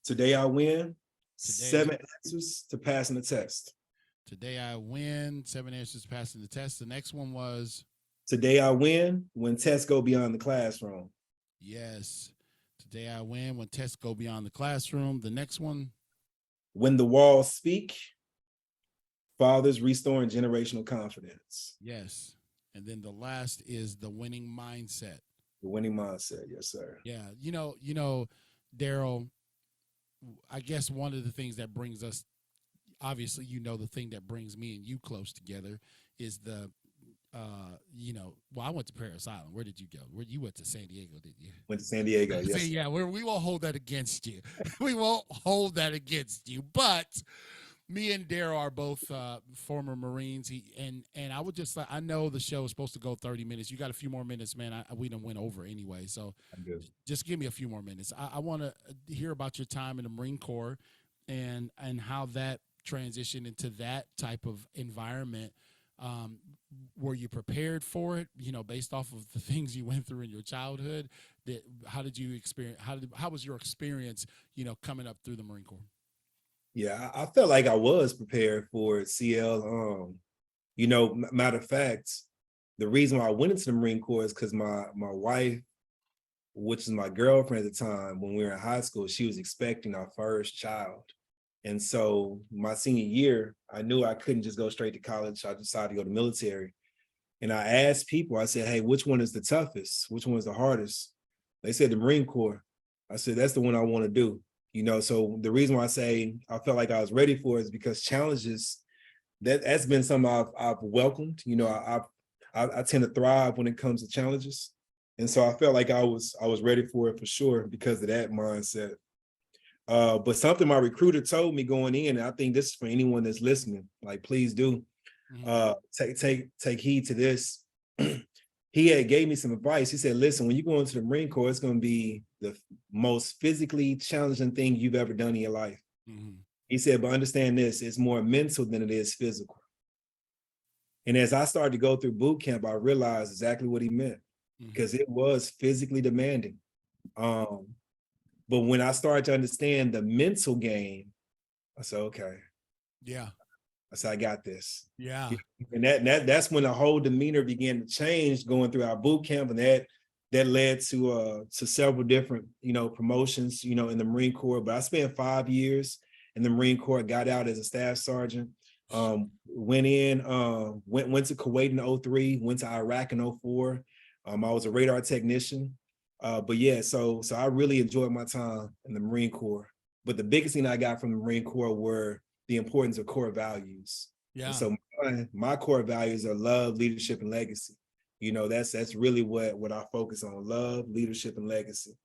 Speaker 6: Today I win.
Speaker 1: Today-
Speaker 6: 7 answers to passing the test.
Speaker 1: Today I win, 7 answers passing the test. The next one was
Speaker 6: Today I win when tests go beyond the classroom.
Speaker 1: yes. Today I win when tests go beyond the classroom. The next one,
Speaker 6: When the walls speak, fathers restoring generational confidence.
Speaker 1: yes. And then the last is the winning mindset.
Speaker 6: The winning mindset. Yes, sir.
Speaker 1: Yeah. You know, Darryl, I guess one of the things that brings us, obviously, the thing that brings me and you close together is the, well, I went to Paris Island. Where did you go? You went to San Diego, didn't you?
Speaker 6: Went to San Diego. Yes.
Speaker 1: See, yeah, we won't hold that against you. We won't hold that against you. But me and Darryl are both former Marines. And I would just, I know the show is supposed to go 30 minutes. You got a few more minutes, man. We done went over anyway. So just give me a few more minutes. I want to hear about your time in the Marine Corps and how that transitioned into that type of environment. Were you prepared for it, based off of the things you went through in your childhood? How did you experience, how was your experience, coming up through the Marine Corps?
Speaker 6: Yeah, I felt like I was prepared for it, CL. Matter of fact, the reason why I went into the Marine Corps is because my wife, which is my girlfriend at the time, when we were in high school, she was expecting our first child. And so my senior year, I knew I couldn't just go straight to college. I decided to go to military. And I asked people, I said, hey, which one is the toughest? Which one is the hardest? They said the Marine Corps. I said, that's the one I want to do. So the reason why I say I felt like I was ready for it is because challenges, that's been something I've welcomed. I tend to thrive when it comes to challenges. And so I felt like I was ready for it for sure because of that mindset. But something my recruiter told me going in, and I think this is for anyone that's listening, like, please do take heed to this. He had gave me some advice. He said, listen, when you go into the Marine Corps, it's going to be the most physically challenging thing you've ever done in your life. Mm-hmm. He said, but understand this, it's more mental than it is physical. And as I started to go through boot camp, I realized exactly what he meant, because it was physically demanding. But when I started to understand the mental game, I said, okay.
Speaker 1: Yeah.
Speaker 6: I said, I got this.
Speaker 1: Yeah.
Speaker 6: And that's when the whole demeanor began to change going through our boot camp. And that led to several different, promotions, in the Marine Corps. But I spent 5 years in the Marine Corps, got out as a staff sergeant, went to Kuwait in 2003, went to Iraq in 2004. I was a radar technician. But yeah, so I really enjoyed my time in the Marine Corps. But the biggest thing I got from the Marine Corps were the importance of core values. Yeah. And so my core values are love, leadership, and legacy. That's really what I focus on: love, leadership, and legacy.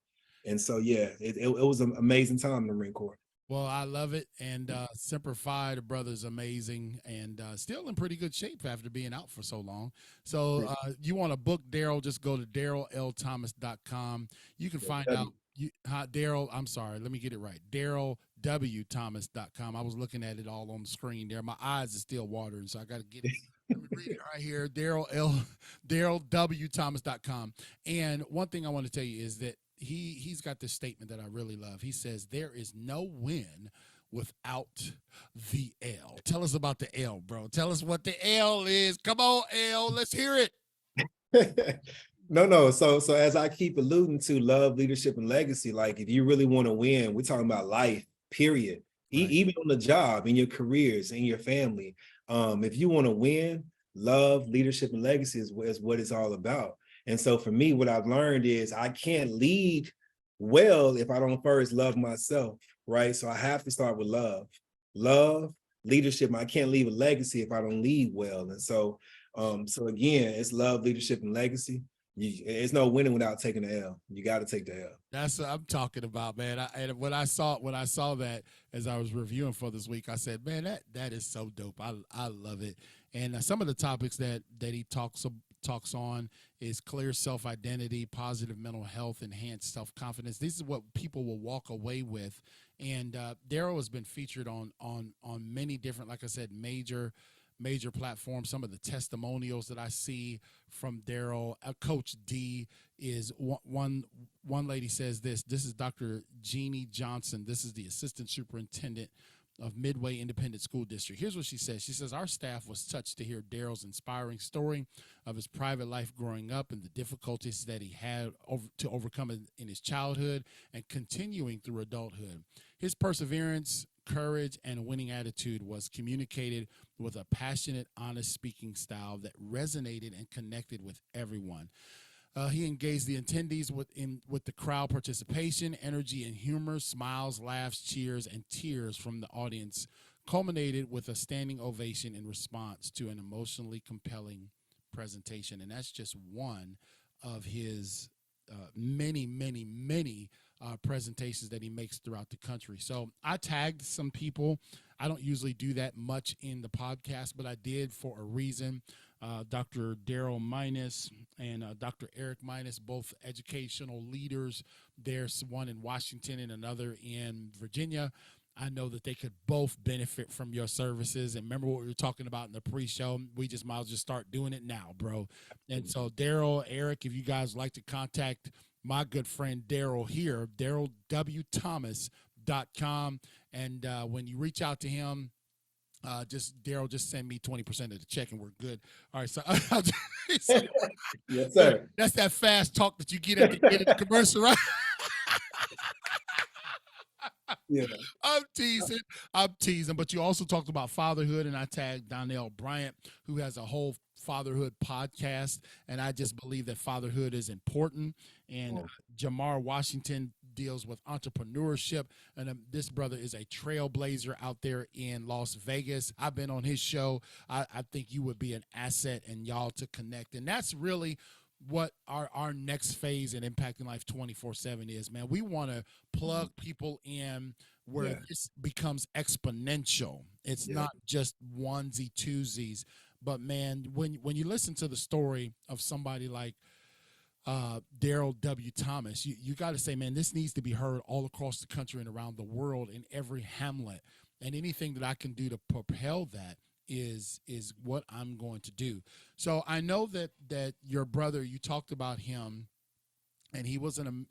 Speaker 6: And so yeah, it was an amazing time in the Marine Corps.
Speaker 1: Well, I love it. And Semper Fi, the brother's amazing and still in pretty good shape after being out for so long. So you want to book Darryl, just go to DarrylLThomas.com. You can find out. Darryl, I'm sorry, let me get it right. DarrylWThomas.com. I was looking at it all on the screen there. My eyes are still watering, so I got to get it. Let me read it right here. DarrylWThomas.com. And one thing I want to tell you is that he's got this statement that I really love. He says, there is no win without the L. Tell us about the L, bro. Tell us what the L is. Come on, L. Let's hear it.
Speaker 6: No. So as I keep alluding to love, leadership, and legacy, like if you really want to win, we're talking about life, period. Right. Even on the job, in your careers, in your family. If you want to win, love, leadership, and legacy is what it's all about. And so for me, what I've learned is I can't lead well if I don't first love myself, right? So I have to start with love, leadership. I can't leave a legacy if I don't lead well. And so again, it's love, leadership, and legacy. It's no winning without taking the L. You got to take the L. That's
Speaker 1: what I'm talking about, man. And when I saw that as I was reviewing for this week, I said, man, that is so dope. I love it. And some of the topics that he talks on is clear self-identity, positive mental health, enhanced self-confidence. This is what people will walk away with. And Darryl has been featured on many different, like I said, major major platforms. Some of the testimonials that I see from Darryl. Coach D is one lady says this. This is Dr. Jeannie Johnson. This is the assistant superintendent of Midway Independent School District. Here's what she says. She says, our staff was touched to hear Darryl's inspiring story of his private life growing up and the difficulties that he had to overcome in his childhood and continuing through adulthood. His perseverance, courage, and winning attitude was communicated with a passionate, honest speaking style that resonated and connected with everyone. He engaged the attendees with the crowd participation, energy, and humor. Smiles, laughs, cheers, and tears from the audience culminated with a standing ovation in response to an emotionally compelling presentation. And that's just one of his many presentations that he makes throughout the country. So I tagged some people. I don't usually do that much in the podcast, but I did for a reason. Dr. Darryl Minus and Dr. Eric Minus, both educational leaders. There's one in Washington and another in Virginia. I know that they could both benefit from your services. And remember what we were talking about in the pre-show? We just might as well just start doing it now, bro. And so Darryl, Eric, if you guys would like to contact my good friend Darryl here, DarrylWThomas.com. And when you reach out to him, Darryl, just send me 20% of the check and we're good. All right, so
Speaker 6: yes, sir.
Speaker 1: That's that fast talk that you get at the end of the commercial, right?
Speaker 6: Yeah.
Speaker 1: I'm teasing, but you also talked about fatherhood, and I tagged Donnell Bryant, who has a whole fatherhood podcast, and I just believe that fatherhood is important. And Jamar Washington deals with entrepreneurship, and this brother is a trailblazer out there in Las Vegas. I've been on his show. I think you would be an asset and y'all to connect, and that's really what our next phase in Impacting Life 24/7 is, man. We want to plug people in where this becomes exponential. It's not just onesie twosies, but man, when you listen to the story of somebody like Darryl W. Thomas, you got to say, man, this needs to be heard all across the country and around the world in every hamlet. And anything that I can do to propel that is what I'm going to do. So I know that your brother, you talked about him, and he wasn't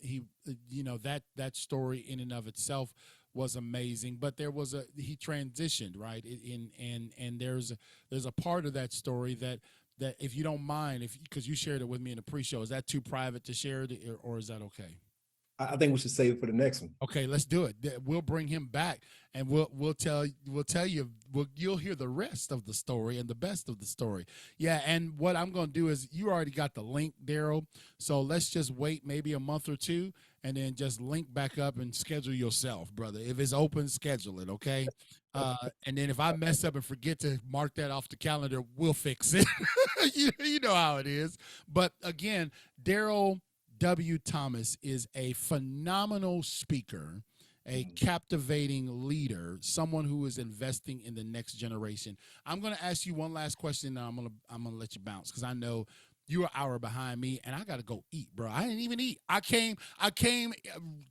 Speaker 1: that story in and of itself was amazing, but he transitioned, right? And there's a part of that story that if you don't mind, because you shared it with me in the pre-show, is that too private to share it, or is that okay?
Speaker 6: I think we should save it for the next one.
Speaker 1: Okay, let's do it. We'll bring him back, and we'll tell you. You'll hear the rest of the story and the best of the story. Yeah, and what I'm going to do is, you already got the link, Darryl. So let's just wait maybe a month or two, and then just link back up and schedule yourself, brother. If it's open, schedule it, okay? And then if I mess up and forget to mark that off the calendar, we'll fix it. you know how it is. But again, Darryl W. Thomas is a phenomenal speaker, a captivating leader, someone who is investing in the next generation. I'm going to ask you one last question, and I'm going to let you bounce, because I know you're an hour behind me, and I got to go eat, bro. I didn't even eat. I came,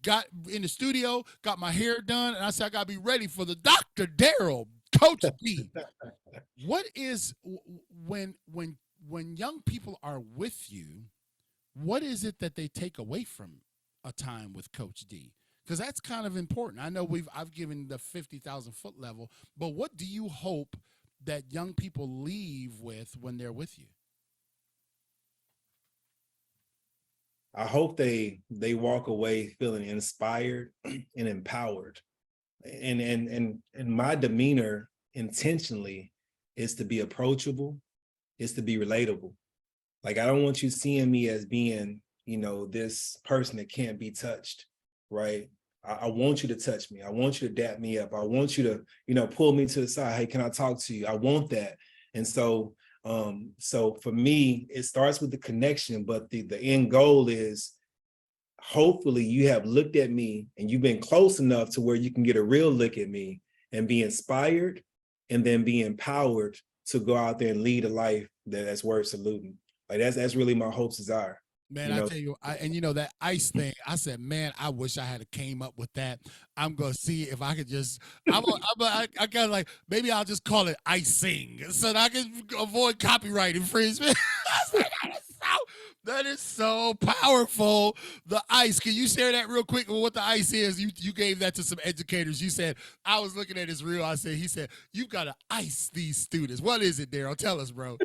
Speaker 1: got in the studio, got my hair done, and I said I got to be ready for the Dr. Darryl, Coach D. What is, when young people are with you, what is it that they take away from a time with Coach D? Because that's kind of important. I know I've given the 50,000-foot level, but what do you hope that young people leave with when they're with you?
Speaker 6: I hope they walk away feeling inspired and empowered. And my demeanor intentionally is to be approachable, is to be relatable. Like, I don't want you seeing me as being, this person that can't be touched, right? I want you to touch me. I want you to dap me up. I want you to, pull me to the side. Hey, can I talk to you? I want that. And so for me, it starts with the connection, but the end goal is, hopefully you have looked at me and you've been close enough to where you can get a real look at me and be inspired, and then be empowered to go out there and lead a life that's worth saluting. Like, that's really my hope's desire.
Speaker 1: Man,
Speaker 6: You
Speaker 1: I
Speaker 6: know,
Speaker 1: tell you, that ice thing. I said, man, I wish I had came up with that. I'm gonna see if I could just. I got like maybe I'll just call it icing so that I can avoid copyright infringement. I was like, that is so powerful. The ice. Can you share that real quick? What the ice is? You gave that to some educators. You said I was looking at his reel. He said you've got to ice these students. What is it, Darryl? Tell us, bro.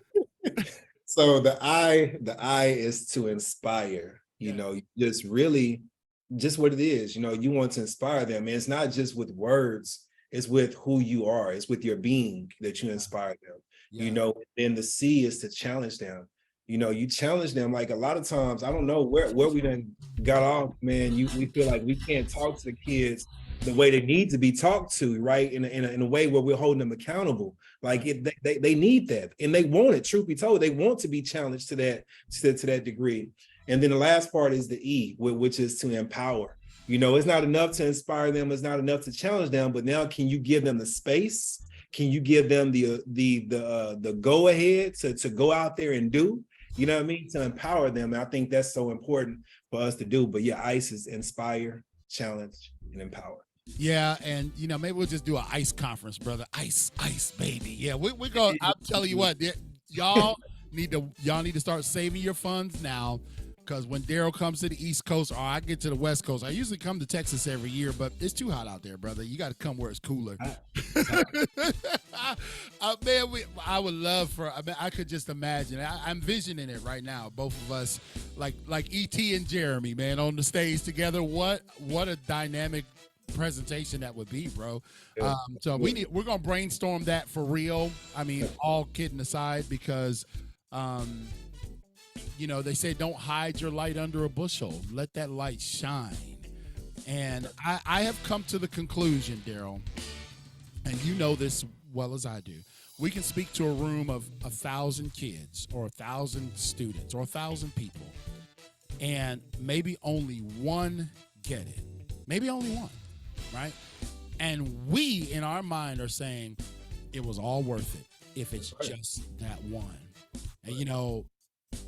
Speaker 6: so the I is to inspire,
Speaker 1: Yeah.
Speaker 6: Just what it is, you want to inspire them. And it's not just with words, it's with who you are, it's with your being that you inspire them.
Speaker 1: Yeah.
Speaker 6: Then the C is to challenge them. You challenge them. Like a lot of times, I don't know where we done got off, man. We feel like we can't talk to the kids the way they need to be talked to, right? In a way where we're holding them accountable. Like they need that, and they want it. Truth be told, they want to be challenged to that degree. And then the last part is the E, which is to empower. It's not enough to inspire them. It's not enough to challenge them. But now, can you give them the space? Can you give them the go ahead to go out there and do? You know what I mean? To empower them. And I think that's so important for us to do. But yeah, ICE is inspire, challenge, and empower.
Speaker 1: Yeah, and maybe we'll just do an ice conference, brother. Ice, baby. Yeah, we're going. I'm telling you what, y'all need to start saving your funds now, because when Darryl comes to the East Coast or I get to the West Coast, I usually come to Texas every year, but it's too hot out there, brother. You got to come where it's cooler. Man, I would love I could just imagine. I'm envisioning it right now. Both of us, like E.T. and Jeremy, man, on the stage together. What a dynamic presentation that would be, bro.
Speaker 6: Yeah.
Speaker 1: So we're gonna brainstorm that for real. I mean, all kidding aside, because they say don't hide your light under a bushel. Let that light shine. And I have come to the conclusion, Darryl, and you know this well as I do. We can speak to a room of 1,000 kids or 1,000 students or 1,000 people, and maybe only one get it. Maybe only one. Right? And we in our mind are saying it was all worth it if it's just that one. And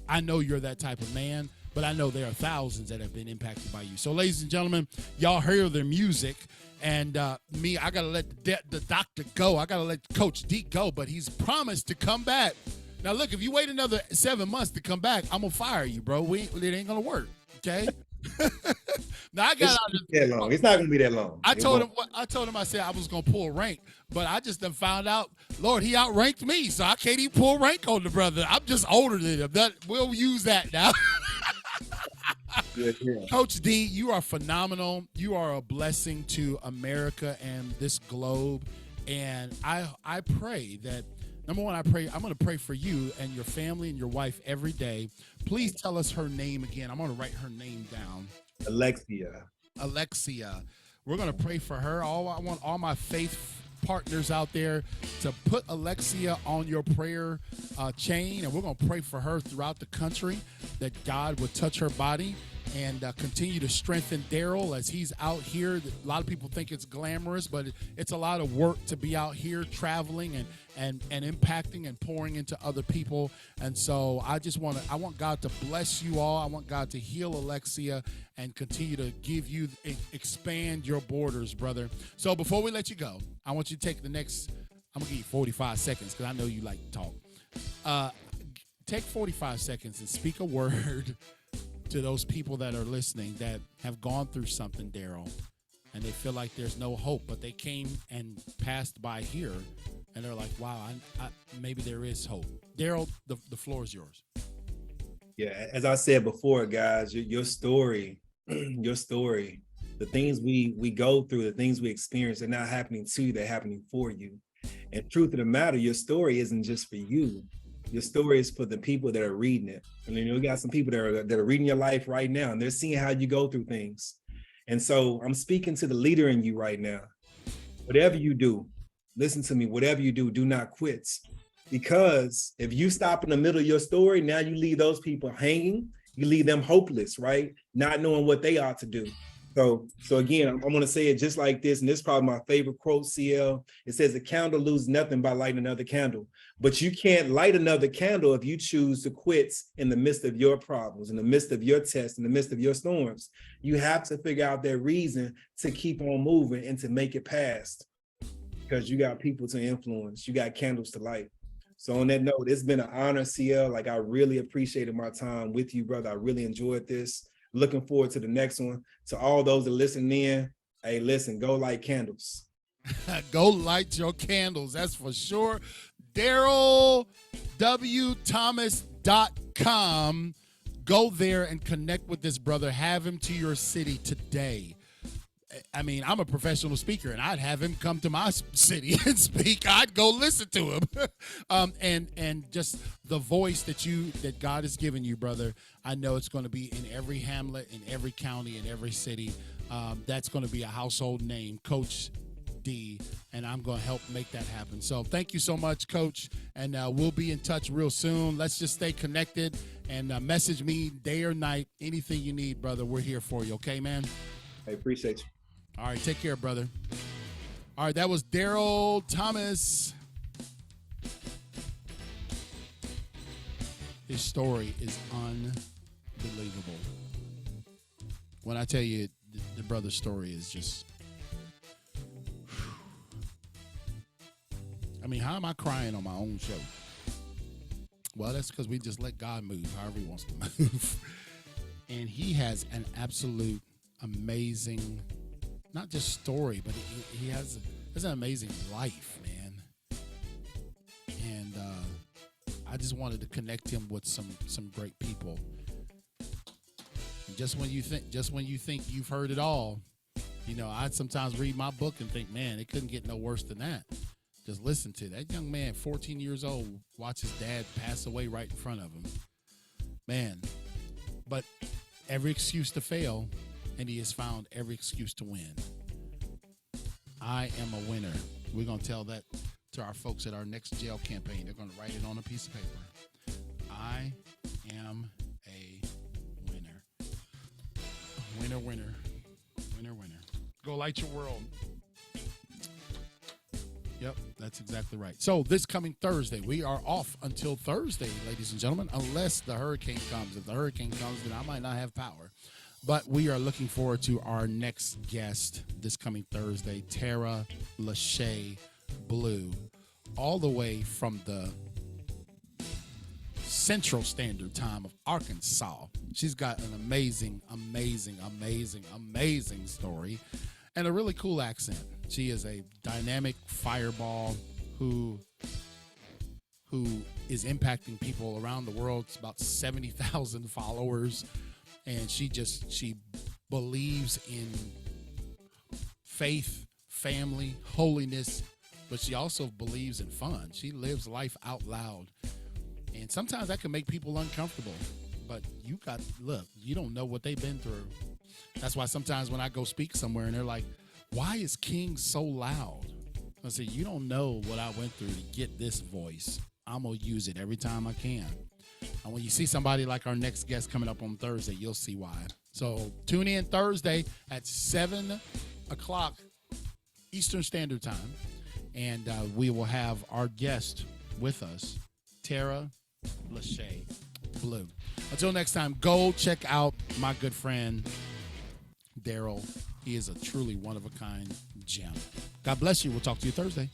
Speaker 1: I know you're that type of man, but I know there are thousands that have been impacted by you. So ladies and gentlemen, y'all hear their music, and I gotta let the doctor go. I gotta let Coach D go, but he's promised to come back. Now look, if you wait another 7 months to come back, I'm gonna fire you, bro. It ain't gonna work. Okay. Now I got
Speaker 6: that long. It's not gonna be that long.
Speaker 1: I told him I said I was gonna pull rank, but I just done found out, Lord, he outranked me, so I can't even pull rank on the brother. I'm just older than him. We'll use that now.
Speaker 6: Yeah.
Speaker 1: Coach D, you are phenomenal. You are a blessing to America and this globe. And I pray that, number one, I'm going to pray for you and your family and your wife every day. Please tell us her name again. I'm going to write her name down. Alexia. We're going to pray for her. I want all my faith partners out there to put Alexia on your prayer chain, and we're going to pray for her throughout the country, that God would touch her body and continue to strengthen Darryl as he's out here. A lot of people think it's glamorous, but it's a lot of work to be out here traveling and impacting and pouring into other people. And so I want God to bless you all. I want God to heal Alexia and continue to expand your borders, brother. So before we let you go, I want you to take I'm going to give you 45 seconds because I know you like to talk. Take 45 seconds and speak a word to those people that are listening that have gone through something, Darryl, and they feel like there's no hope, but they came and passed by here, and they're like, wow, maybe there is hope. Darryl, the floor is yours.
Speaker 6: Yeah, as I said before, guys, your story, the things we go through, the things we experience, they're not happening to you, they're happening for you. And truth of the matter, your story isn't just for you. Your story is for the people that are reading it. And we got some people that are reading your life right now, and they're seeing how you go through things. And so I'm speaking to the leader in you right now. Whatever you do, listen to me, whatever you do, do not quit. Because if you stop in the middle of your story, now you leave those people hanging, you leave them hopeless, right? Not knowing what they ought to do. So again, I'm going to say it just like this, and this is probably my favorite quote, CL. It says, "A candle loses nothing by lighting another candle." But you can't light another candle if you choose to quit in the midst of your problems, in the midst of your tests, in the midst of your storms. You have to figure out that reason to keep on moving and to make it past, because you got people to influence, you got candles to light. So on that note, it's been an honor, CL. Like, I really appreciated my time with you, brother. I really enjoyed this. Looking forward to the next one. To all those that listen in, hey, listen, go light candles.
Speaker 1: Go light your candles, that's for sure. DarrylWThomas.com. Go there and connect with this brother. Have him to your city today. I mean, I'm a professional speaker, and I'd have him come to my city and speak. I'd go listen to him. And just the voice that God has given you, brother, I know it's going to be in every hamlet, in every county, in every city. That's going to be a household name, Coach D, and I'm going to help make that happen. So thank you so much, Coach, and we'll be in touch real soon. Let's just stay connected and message me day or night. Anything you need, brother, we're here for you. Okay, man?
Speaker 6: I appreciate you.
Speaker 1: All right, take care, brother. All right, that was Darryl Thomas. His story is unbelievable. When I tell you the brother's story is just, I mean, how am I crying on my own show? Well, that's because we just let God move however he wants to move. And he has an absolute amazing, not just story, but he has an amazing life, man. And I just wanted to connect him with some great people. And just when you think you've heard it all, you know, I'd sometimes read my book and think, man, it couldn't get no worse than that. Just listen to that young man, 14 years old, watch his dad pass away right in front of him. Man, but every excuse to fail, and he has found every excuse to win. I am a winner. We're going to tell that to our folks at our next jail campaign. They're going to write it on a piece of paper. I am a winner. Winner, winner. Winner, winner. Go light your world. Yep, that's exactly right. So this coming Thursday, we are off until Thursday, ladies and gentlemen, unless the hurricane comes. If the hurricane comes, then I might not have power. But we are looking forward to our next guest this coming Thursday, Tara Lachey Blue, all the way from the Central Standard Time of Arkansas. She's got an amazing, amazing, amazing, amazing story and a really cool accent. She is a dynamic fireball who is impacting people around the world. It's about 70,000 followers. And she believes in faith, family, holiness, but she also believes in fun. She lives life out loud. And sometimes that can make people uncomfortable. But you don't know what they've been through. That's why sometimes when I go speak somewhere and they're like, why is King so loud? I say, you don't know what I went through to get this voice. I'm going to use it every time I can. And when you see somebody like our next guest coming up on Thursday, you'll see why. So tune in Thursday at 7 o'clock Eastern Standard Time. And we will have our guest with us, Tara Lachey Blue. Until next time, go check out my good friend, Darryl. He is a truly one-of-a-kind gem. God bless you. We'll talk to you Thursday.